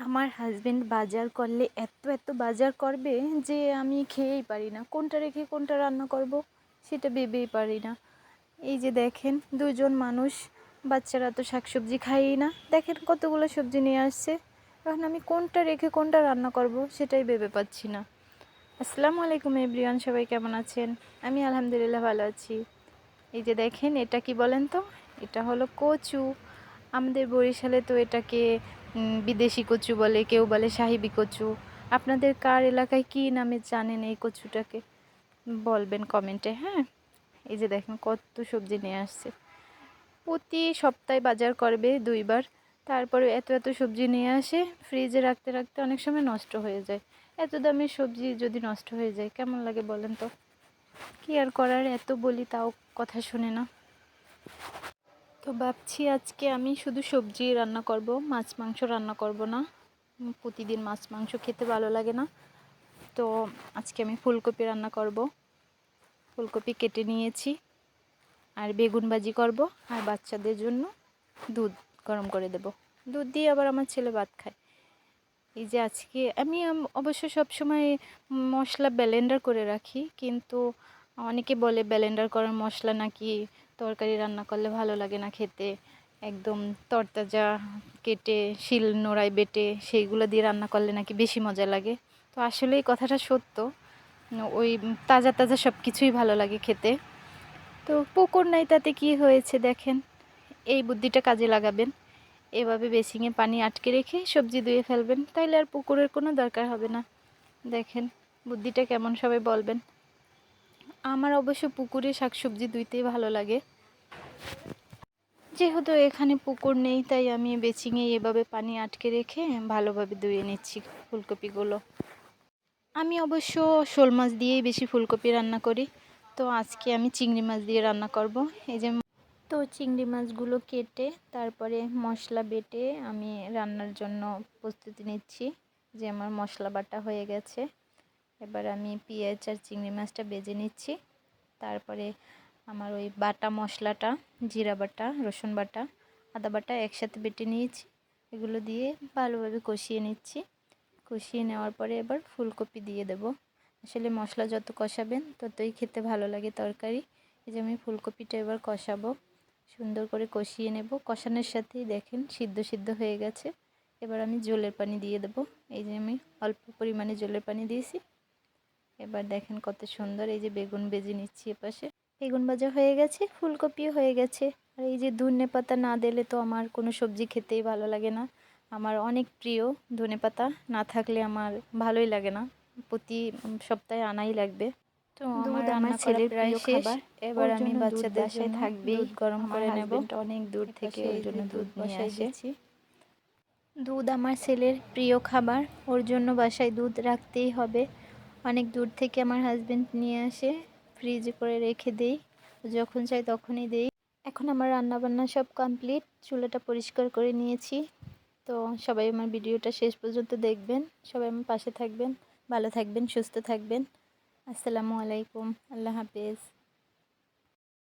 আমার হাজবেন্ড বাজার করলে এত বাজার করবে যে আমি খেয়েই পারি না, কোনটা রেখে কোনটা রান্না করব সেটা ভেবেই পারি না। এই যে দেখেন, দুজন মানুষ, বাচ্চারা তো শাকসবজি খায়ই না, দেখেন কতগুলো সবজি নিয়ে আসছে। এখন আমি কোনটা রেখে কোনটা রান্না করব সেটাই ভেবে পাচ্ছি না। আসসালামু আলাইকুম এভরিওয়ান, সবাই কেমন আছেন? আমি আলহামদুলিল্লাহ ভালো আছি। এই যে দেখেন, এটা কি বলেন তো? এটা হলো কচু। আমাদের বরিশালে তো এটাকে বিদেশি কচু বলে, কেউ বলে সাহিবি কচু। আপনাদের কার এলাকায় কী নামে জানেন এই কচুটাকে বলবেন কমেন্টে, হ্যাঁ। এই যে দেখেন কত সবজি নিয়ে আসছে। প্রতি সপ্তাহে বাজার করবে 2 বার, তারপরে এত সবজি নিয়ে আসে, ফ্রিজে রাখতে রাখতে অনেক সময় নষ্ট হয়ে যায়। এত দামের সবজি যদি নষ্ট হয়ে যায় কেমন লাগে বলেন তো? কি আর করার, এত বলি তাও কথা শুনে না। তো ভাবছি আজকে আমি শুধু সবজি রান্না করব, মাছ মাংস রান্না করব না। প্রতিদিন মাছ মাংস খেতে ভালো লাগে না। তো আজকে আমি ফুলকপি রান্না করব। ফুলকপি কেটে নিয়েছি, আর বেগুন ভাজি করব, আর বাচ্চাদের জন্য দুধ গরম করে দেব। দুধ দিয়ে আবার আমার ছেলে ভাত খায়। এই যে আজকে আমি অবশ্য সব সময় মশলা ব্লেন্ডার করে রাখি, কিন্তু অনেকে বলে ব্লেন্ডার করার মশলা নাকি তরকারি রান্না করলে ভালো লাগে না খেতে, একদম তরতাজা কেটে শিল নোড়ায় বেটে সেইগুলো দিয়ে রান্না করলে নাকি বেশি মজা লাগে। তো আসলে এই কথাটা সত্য। ওই তাজা তাজা সব কিছুই ভালো লাগে খেতে। তো পুকুর নাই তাতে কি হয়েছে, দেখেন এই বুদ্ধিটা কাজে লাগাবেন। এভাবে বেসিংয়ে পানি আটকে রেখে সবজি ধুয়ে ফেলবেন, তাইলে আর পুকুরের কোনো দরকার হবে না। দেখেন বুদ্ধিটা কেমন, সবাই বলবেন। আমার অবশ্য পুকুরে শাকসবজি ধুইতেই ভালো লাগে। যেহেতু এখানে পুকুর নেই, তাই আমি বেসিংয়ে এভাবে পানি আটকে রেখে ভালোভাবে ধুয়ে নিচ্ছি ফুলকপিগুলো। আমি অবশ্য শোল মাছ দিয়েই বেশি ফুলকপি রান্না করি। তো আজকে আমি চিংড়ি মাছ দিয়ে রান্না করব। এই যে, তো চিংড়ি মাছগুলো কেটে তারপরে মশলা বেটে আমি রান্নার জন্য প্রস্তুতি নিচ্ছি। যে আমার মশলা বাটা হয়ে গেছে, এবার আমি পেঁয়াজ আর চিংড়ি মাছটা ভেজে নিচ্ছি। তারপরে আমার ওই বাটা মশলাটা, জিরা বাটা, রসুন বাটা, আদা বাটা একসাথে বেটে নিয়েছি, এগুলো দিয়ে ভালোভাবে কষিয়ে নিচ্ছি। কষিয়ে নেওয়ার পরে এবার ফুলকপি দিয়ে দেব। আসলে মশলা যত কষাবেন ততই খেতে ভালো লাগে তরকারি। এই যে আমি ফুলকপিটা এবার কষাবো, সুন্দর করে কষিয়ে নেব। কষানোর সাথেই দেখেন সিদ্ধ হয়ে গেছে। এবার আমি জলের পানি দিয়ে দেব। এই যে আমি অল্প পরিমাণে জলের পানি দিয়েছি। এবার দেখেন কত সুন্দর। এই যে বেগুন ভেজে নিচ্ছি এপাশে, বেগুন ভাজা হয়ে গেছে, ফুলকপিও হয়ে গেছে। আর এই যে ধনেপাতা না দিলে তো আমার কোনো সবজি খেতেই ভালো লাগে না। আমার অনেক প্রিয় ধনেপাতা, না থাকলে আমার ভালোই লাগে না। প্রতি সপ্তাহে আনাই লাগবে। তো আমার রান্না করা প্রায় শেষ। এবার আমি বাচ্চাদের জন্য দুধ গরম করে নেব। অনেক দূর থেকে ওর জন্য দুধ নিয়ে এসেছি। দুধ আমার ছেলের প্রিয় খাবার, ওর জন্য বাসায় দুধ রাখতেই হবে। অনেক দূর থেকে আমার হাজবেন্ড নিয়ে আসে, ফ্রিজে করে রেখে দেই, যখন চাই তখনই দেই। এখন আমার রান্নাবান্না সব কমপ্লিট, চুলাটা পরিষ্কার করে নিয়েছি। তো সবাই আমার ভিডিওটা শেষ পর্যন্ত দেখবেন, সবাই আমার পাশে থাকবেন, ভালো থাকবেন, সুস্থ থাকবেন। আসসালামু আলাইকুম, আল্লাহ হাফেজ।